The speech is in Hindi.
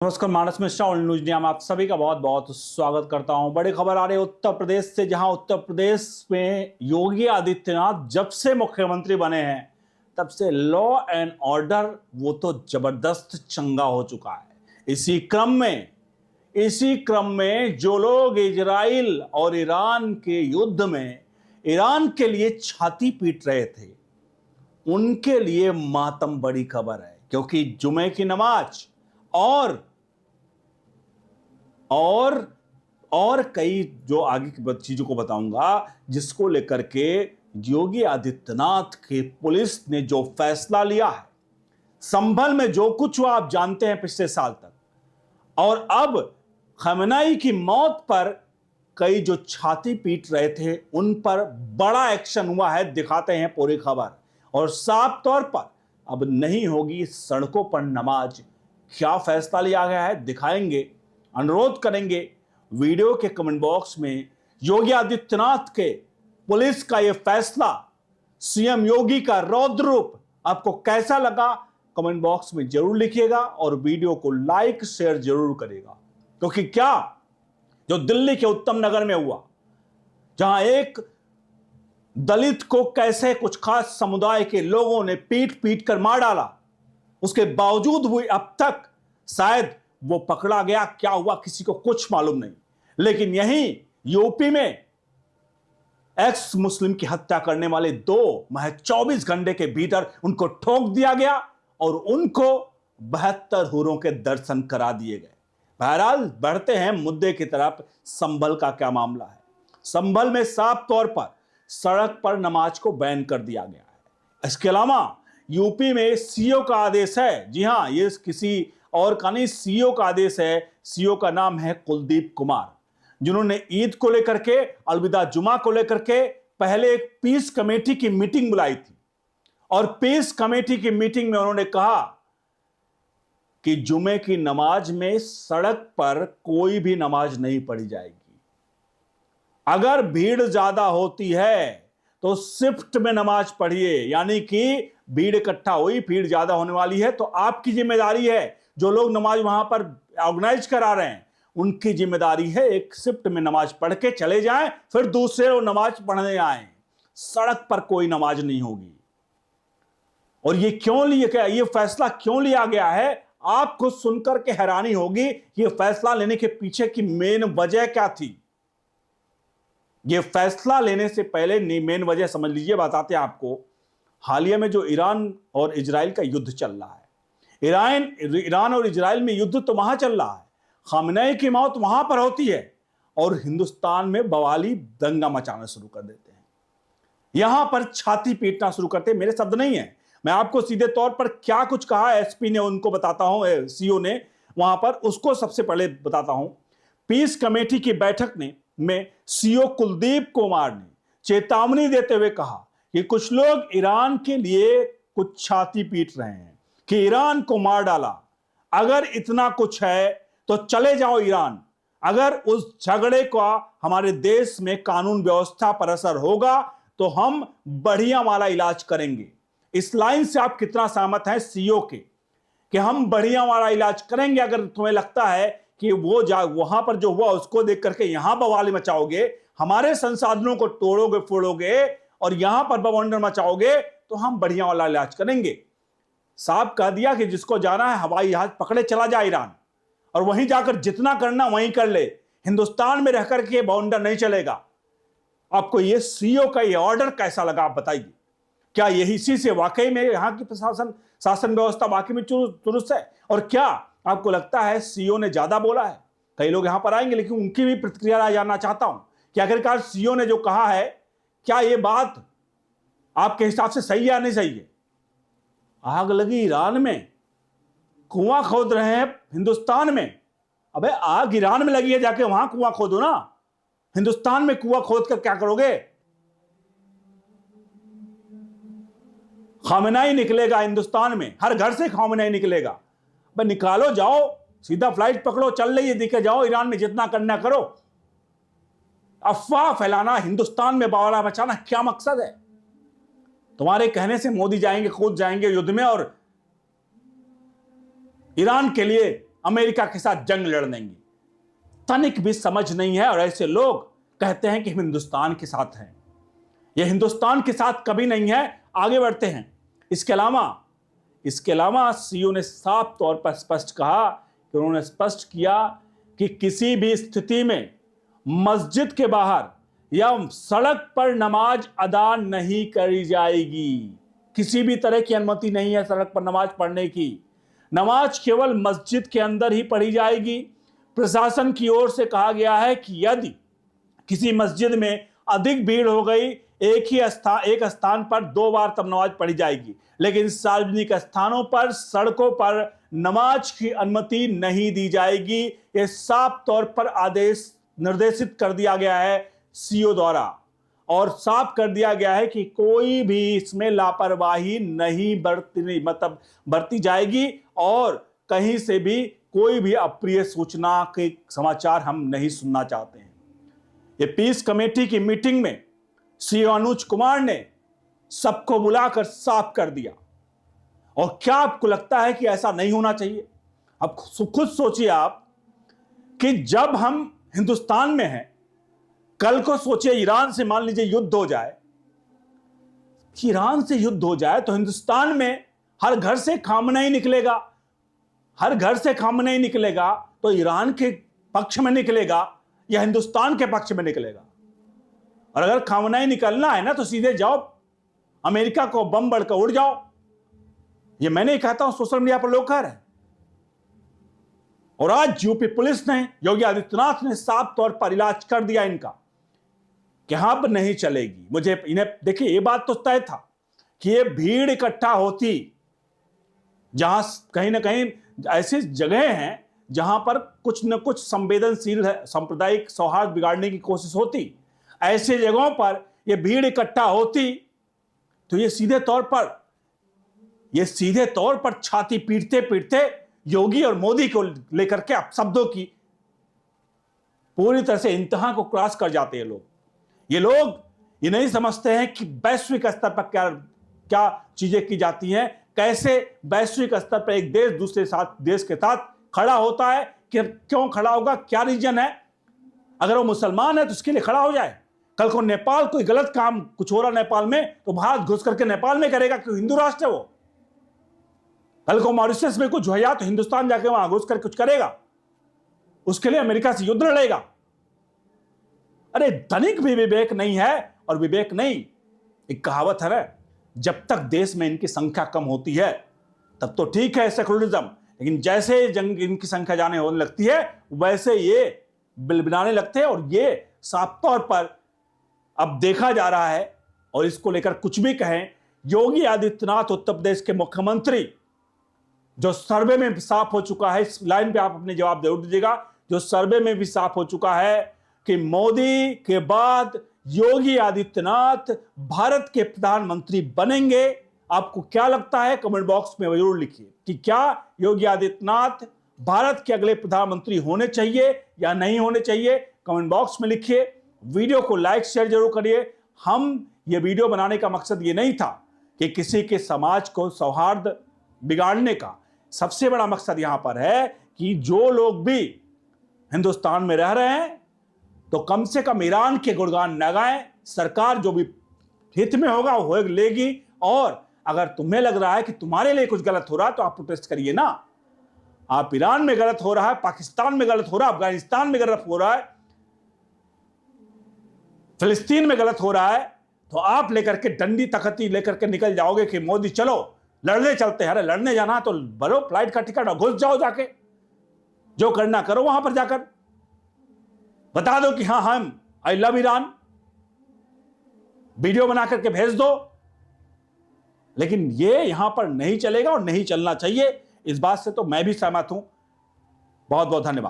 नमस्कार, मानस मिश्रा और न्यूज इंडिया में आप सभी का बहुत बहुत स्वागत करता हूं। बड़ी खबर आ रही है उत्तर प्रदेश से, जहां उत्तर प्रदेश में योगी आदित्यनाथ जब से मुख्यमंत्री बने हैं तब से लॉ एंड ऑर्डर वो तो जबरदस्त चंगा हो चुका है। इसी क्रम में जो लोग इजराइल और ईरान के युद्ध में ईरान के लिए छाती पीट रहे थे, उनके लिए मातम बड़ी खबर है, क्योंकि जुमे की नमाज और कई जो आगे की चीजों को बताऊंगा, जिसको लेकर के योगी आदित्यनाथ की पुलिस ने जो फैसला लिया है, संभल में जो कुछ हुआ आप जानते हैं पिछले साल तक, और अब खamenei की मौत पर कई जो छाती पीट रहे थे उन पर बड़ा एक्शन हुआ है। दिखाते हैं पूरी खबर, और साफ तौर पर अब नहीं होगी सड़कों पर नमाज। क्या फैसला लिया गया है दिखाएंगे, अनुरोध करेंगे वीडियो के कमेंट बॉक्स में योगी आदित्यनाथ के पुलिस का यह फैसला, सीएम योगी का रौद्र रूप आपको कैसा लगा कमेंट बॉक्स में जरूर लिखिएगा, और वीडियो को लाइक शेयर जरूर करिएगा। क्योंकि क्या जो दिल्ली के उत्तम नगर में हुआ, जहां एक दलित को कैसे कुछ खास समुदाय के लोगों ने पीट पीट कर मार डाला, उसके बावजूद हुई अब तक शायद वो पकड़ा गया, क्या हुआ किसी को कुछ मालूम नहीं। लेकिन यहीं यूपी में एक्स मुस्लिम की हत्या करने वाले दो महज 24 घंटे के भीतर उनको ठोक दिया गया और उनको 72 हूरों के दर्शन करा दिए गए। बहरहाल बढ़ते हैं मुद्दे की तरफ। संभल का क्या मामला है? संभल में साफ तौर पर सड़क पर नमाज को बैन कर दिया गया है। इसके अलावा यूपी में सीओ का आदेश है। जी हां, ये किसी और का नहीं, सीओ का आदेश है। सीओ का नाम है कुलदीप कुमार, जिन्होंने ईद को लेकर के, अलविदा जुमा को लेकर के पहले एक पीस कमेटी की मीटिंग बुलाई थी, और पीस कमेटी की मीटिंग में उन्होंने कहा कि जुमे की नमाज में सड़क पर कोई भी नमाज नहीं पढ़ी जाएगी। अगर भीड़ ज्यादा होती है तो शिफ्ट में नमाज पढ़िए, यानी कि भीड़ इकट्ठा हुई, भीड़ ज्यादा होने वाली है तो आपकी जिम्मेदारी है, जो लोग नमाज वहां पर ऑर्गेनाइज करा रहे हैं उनकी जिम्मेदारी है, एक शिफ्ट में नमाज पढ़ के चले जाएं, फिर दूसरे लोग नमाज पढ़ने आए। सड़क पर कोई नमाज नहीं होगी। और ये क्यों लिया, ये फैसला क्यों लिया गया है, आपको सुनकर के हैरानी होगी। ये फैसला लेने के पीछे की मेन वजह क्या थी। ये फैसला लेने से पहले मेन वजह समझ लीजिए, बताते हैं आपको। हालिया में जो ईरान और इजराइल का युद्ध चल रहा है, ईरान और इजराइल में युद्ध तो वहां चल रहा है, खamenei की मौत वहां पर होती है, और हिंदुस्तान में बवाली दंगा मचाना शुरू कर देते हैं, यहां पर छाती पीटना शुरू करते हैं। मेरे शब्द नहीं है, मैं आपको सीधे तौर पर क्या कुछ कहा एसपी ने उनको बताता हूं, सीओ ने वहां पर, उसको सबसे पहले बताता हूं। पीस कमेटी की बैठक में सीओ कुलदीप कुमार ने चेतावनी देते हुए कहा कि कुछ लोग ईरान के लिए कुछ छाती पीट रहे हैं कि ईरान को मार डाला। अगर इतना कुछ है तो चले जाओ ईरान। अगर उस झगड़े का हमारे देश में कानून व्यवस्था पर असर होगा तो हम बढ़िया वाला इलाज करेंगे। इस लाइन से आप कितना सहमत हैं सीओ के कि हम बढ़िया वाला इलाज करेंगे? अगर तुम्हें लगता है कि वो वहां पर जो हुआ उसको देख करके यहां बवाली मचाओगे, हमारे संसाधनों को तोड़ोगे फोड़ोगे और यहां पर बवंडर मचाओगे, तो हम बढ़िया वाला इलाज करेंगे। साहब कह दिया कि जिसको जाना है हवाई जहाज पकड़े चला जाए ईरान, और वहीं जाकर जितना करना वहीं कर ले। हिंदुस्तान में रहकर के बवंडर नहीं चलेगा। आपको ये सीओ का ये ऑर्डर कैसा लगा आप बताइए? क्या यही इसी से वाकई में यहां की शासन व्यवस्था वाकई में दुरुस्त है? और क्या आपको लगता है सीओ ने ज्यादा बोला है? कई लोग यहां पर आएंगे, लेकिन उनकी भी प्रतिक्रिया जानना चाहता हूं कि आखिरकार सीओ ने जो कहा है, क्या यह बात आपके हिसाब से सही है या नहीं सही है? आग लगी ईरान में, कुआं खोद रहे हैं हिंदुस्तान में। अबे आग ईरान में लगी है, जाके वहां कुआं खोदो ना। हिंदुस्तान में कुआं खोद कर क्या करोगे? खamenei निकलेगा हिंदुस्तान में, हर घर से खamenei निकलेगा। भाई निकालो, जाओ सीधा फ्लाइट पकड़ो, चल रही है दिखे जाओ ईरान में, जितना करना करो। अफवाह फैलाना, हिंदुस्तान में बवाला मचाना, क्या मकसद है तुम्हारे कहने से? मोदी जाएंगे, खुद जाएंगे युद्ध में और ईरान के लिए अमेरिका के साथ जंग लड़ लेंगे। तनिक भी समझ नहीं है और ऐसे लोग कहते हैं कि हम हिंदुस्तान के साथ हैं। यह हिंदुस्तान के साथ कभी नहीं है, आगे बढ़ते हैं। इसके अलावा सीयू ने साफ तौर पर स्पष्ट कहा कि उन्होंने स्पष्ट किया कि किसी भी स्थिति में मस्जिद के बाहर या सड़क पर नमाज अदा नहीं करी जाएगी। किसी भी तरह की अनुमति नहीं है सड़क पर नमाज पढ़ने की। नमाज केवल मस्जिद के अंदर ही पढ़ी जाएगी। प्रशासन की ओर से कहा गया है कि यदि किसी मस्जिद में अधिक भीड़ हो गई, एक स्थान पर 2 बार तब नमाज पढ़ी जाएगी, लेकिन सार्वजनिक स्थानों पर, सड़कों पर नमाज की अनुमति नहीं दी जाएगी। यह साफ तौर पर आदेश निर्देशित कर दिया गया है सीओ द्वारा और साफ कर दिया गया है कि कोई भी इसमें लापरवाही नहीं बरती जाएगी और कहीं से भी कोई भी अप्रिय सूचना के समाचार हम नहीं सुनना चाहते हैं। ये पीस कमेटी की मीटिंग में सीओ अनुज कुमार ने सबको बुलाकर साफ कर दिया। और क्या आपको लगता है कि ऐसा नहीं होना चाहिए? अब खुद सोचिए आप कि जब हम हिंदुस्तान में हैं, कल को सोचिए ईरान से मान लीजिए युद्ध हो जाए, ईरान से युद्ध हो जाए तो हिंदुस्तान में हर घर से खामना ही निकलेगा। हर घर से खामना ही निकलेगा तो ईरान के पक्ष में निकलेगा या हिंदुस्तान के पक्ष में निकलेगा? और अगर खामना ही निकलना है ना तो सीधे जाओ अमेरिका को बम बढ़कर उड़ जाओ। ये मैं नहीं कहता हूं, सोशल मीडिया पर लोग कह रहे हैं। और आज यूपी पुलिस ने, योगी आदित्यनाथ ने साफ तौर पर इलाज कर दिया इनका कि अब नहीं चलेगी। मुझे इन्हें देखिए, ये बात तो तय था कि ये भीड़ इकट्ठा होती, जहां कहीं ना कहीं ऐसी जगह हैं जहां पर कुछ न कुछ संवेदनशील है, सांप्रदायिक सौहार्द बिगाड़ने की कोशिश होती, ऐसे जगहों पर यह भीड़ इकट्ठा होती तो ये सीधे तौर पर छाती पीटते पीटते योगी और मोदी को लेकर के शब्दों की पूरी तरह से इंतहा को क्रॉस कर जाते हैं लोग। ये नहीं समझते हैं कि वैश्विक स्तर पर क्या चीजें की जाती हैं, कैसे वैश्विक स्तर पर एक देश दूसरे देश के साथ खड़ा होता है, कि क्यों खड़ा होगा, क्या रीजन है। अगर वो मुसलमान है तो उसके लिए खड़ा हो जाए। कल को नेपाल कोई गलत काम कुछ हो रहा नेपाल में तो भारत घुस करके नेपाल में करेगा, क्योंकि हिंदू राष्ट्र है वो। कल को मॉरिशस में कुछ हो तो हिंदुस्तान जाके वहां घुस कर कुछ करेगा, उसके लिए अमेरिका से युद्ध लड़ेगा। अरे तनिक भी विवेक नहीं है। और विवेक नहीं, एक कहावत है ना, जब तक देश में इनकी संख्या कम होती है तब तो ठीक है सेकुलरिज्म, लेकिन जैसे जंग इनकी संख्या जाने होने लगती है वैसे ये बिलबिलाने लगते हैं। और ये साफ तौर पर अब देखा जा रहा है। और इसको लेकर कुछ भी कहें, योगी आदित्यनाथ उत्तर प्रदेश के मुख्यमंत्री, जो सर्वे में भी साफ हो चुका है, इस लाइन पे आप अपने जवाब जरूर दीजिएगा, जो सर्वे में भी साफ हो चुका है कि मोदी के बाद योगी आदित्यनाथ भारत के प्रधानमंत्री बनेंगे। आपको क्या लगता है? कमेंट बॉक्स में जरूर लिखिए कि क्या योगी आदित्यनाथ भारत के अगले प्रधानमंत्री होने चाहिए या नहीं होने चाहिए। कमेंट बॉक्स में लिखिए। वीडियो को लाइक शेयर जरूर करिए। हम ये वीडियो बनाने का मकसद ये नहीं था कि किसी के समाज को सौहार्द बिगाड़ने का। सबसे बड़ा मकसद यहां पर है कि जो लोग भी हिंदुस्तान में रह रहे हैं तो कम से कम ईरान के गुणगान न गाएं। सरकार जो भी हित में होगा वो लेगी। और अगर तुम्हें लग रहा है कि तुम्हारे लिए कुछ गलत हो रहा है तो आप प्रोटेस्ट करिए ना। आप ईरान में गलत हो रहा है, पाकिस्तान में गलत हो रहा है, अफगानिस्तान में गलत हो रहा है, फिलिस्तीन में गलत हो रहा है, तो आप लेकर के डंडी तख्ती लेकर के निकल जाओगे कि मोदी चलो लड़ने चलते हैं। अरे लड़ने जाना तो भरो फ्लाइट का टिकट और घुस जाओ, जाके जो करना करो वहां पर जाकर बता दो कि हाँ हम आई लव ईरान, वीडियो बना करके भेज दो। लेकिन ये यहां पर नहीं चलेगा और नहीं चलना चाहिए। इस बात से तो मैं भी सहमत हूं। बहुत बहुत धन्यवाद।